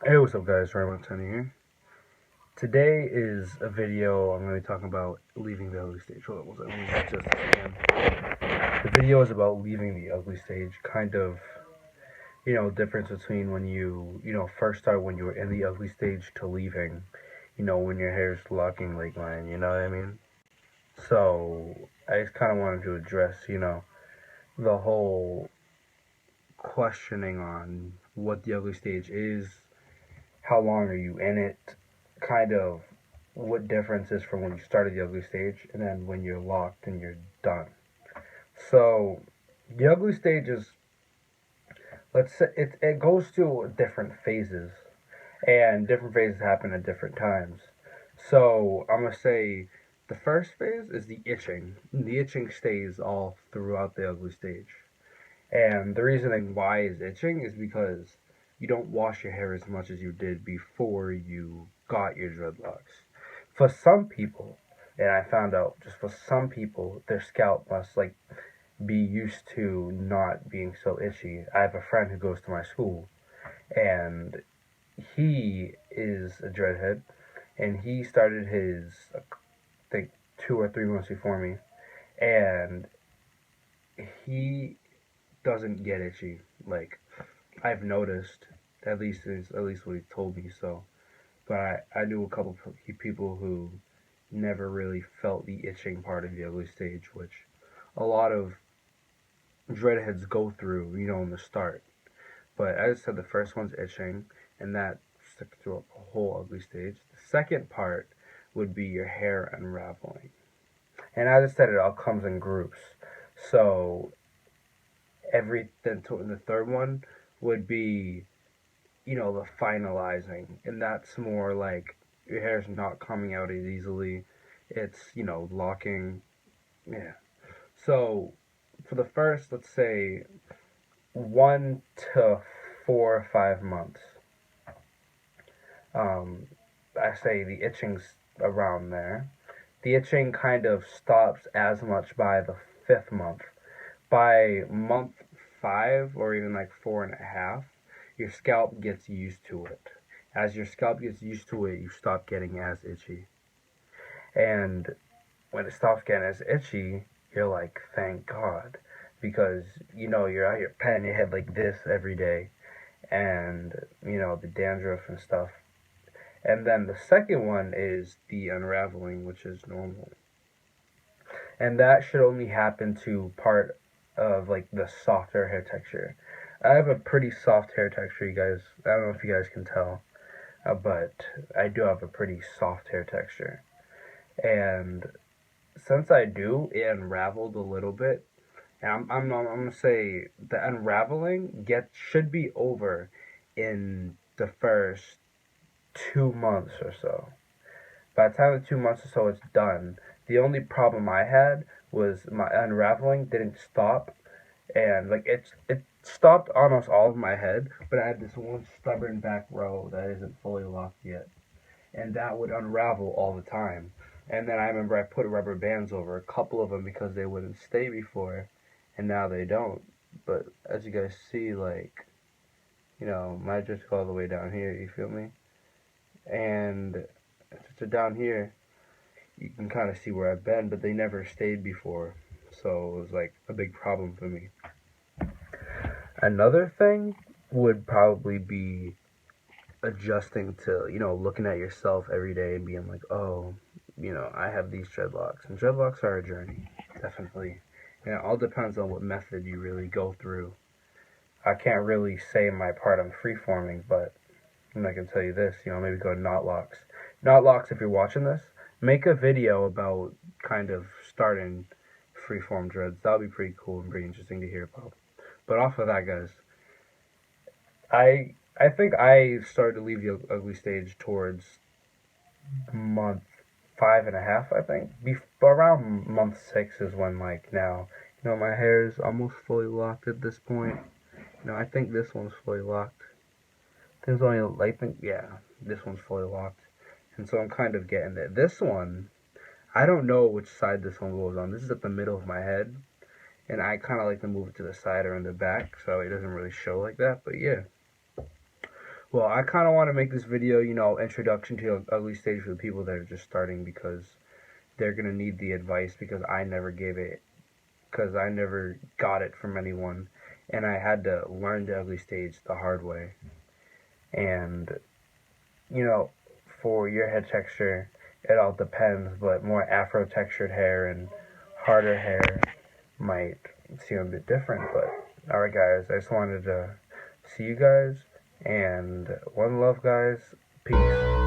Hey, what's up, guys? Ryan Montani here. Today is a video I'm going to be talking about leaving the ugly stage. Hold on, let me adjust this again. The video is about leaving the ugly stage, kind of, difference between when you first start when you were in the ugly stage to leaving, when your hair's locking like mine, you know what I mean? So, I just kind of wanted to address, the whole questioning on what the ugly stage is, how long are you in it, kind of what difference is from when you started the ugly stage and then when you're locked and you're done. So the ugly stage is, let's say it goes through different phases, and different phases happen at different times. So I'm gonna say the first phase is the itching. The itching stays all throughout the ugly stage. And the reasoning why is itching is because you don't wash your hair as much as you did before you got your dreadlocks. For some people, and I found out just for some people, their scalp must like be used to not being so itchy. I have a friend who goes to my school, and he is a dreadhead, and he started his, I think, 2 or 3 months before me, and he doesn't get itchy. Like, I've noticed, at least what he told me. So, but I knew a couple people who never really felt the itching part of the ugly stage, which a lot of dreadheads go through, in the start. But as I said, the first one's itching, and that sticks throughout the whole ugly stage. The second part would be your hair unraveling, and as I said, it all comes in groups. So the third one would be the finalizing, and that's more like your hair's not coming out as easily. It's locking. Yeah. So for the first, let's say 1 to 4 or 5 months, um, I say the itching's around there. The itching kind of stops as much by the fifth month. By month five or even like 4.5, your scalp gets used to it. As your scalp gets used to it, you stop getting as itchy. And when it stops getting as itchy, you're like, thank God. Because, you're out here patting your head like this every day. And, the dandruff and stuff. And then the second one is the unraveling, which is normal. And that should only happen to part of like the softer hair texture. I have a pretty soft hair texture, you guys. I don't know if you guys can tell, but I do have a pretty soft hair texture. And since I do, it unraveled a little bit. And I'm gonna say the unraveling should be over in the first 2 months or so. By the time the 2 months or so it's done, the only problem I had was my unraveling didn't stop, and like it stopped almost all of my head, but I had this one stubborn back row that isn't fully locked yet, and that would unravel all the time. And then I remember I put rubber bands over a couple of them because they wouldn't stay before, and now they don't. But as you guys see, like, my just go all the way down here. You feel me? And to down here, you can kind of see where I've been, but they never stayed before. So it was like a big problem for me. Another thing would probably be adjusting to, looking at yourself every day and being like, oh, I have these dreadlocks. And dreadlocks are a journey, definitely. And it all depends on what method you really go through. I can't really say my part on freeforming, but I can tell you this, maybe go to Knotlocks. Knotlocks, if you're watching this, make a video about kind of starting freeform dreads. That would be pretty cool and pretty interesting to hear about. But off of that, guys, I think I started to leave the ugly stage towards month 5.5. I think around month 6 is when like now, my hair is almost fully locked at this point. I think this one's fully locked. There's only I think yeah, this one's fully locked, and so I'm kind of getting there. This one, I don't know which side this one goes on. This is at the middle of my head, and I kind of like to move it to the side or in the back, so it doesn't really show like that. But yeah, Well, I kind of want to make this video, you know, introduction to ugly stage for the people that are just starting, because they're going to need the advice, because I never gave it, because I never got it from anyone, and I had to learn the ugly stage the hard way. And, you know, for your head texture, it all depends, but more afro textured hair and harder hair might seem a bit different. But alright guys, I just wanted to see you guys, and one love guys, peace.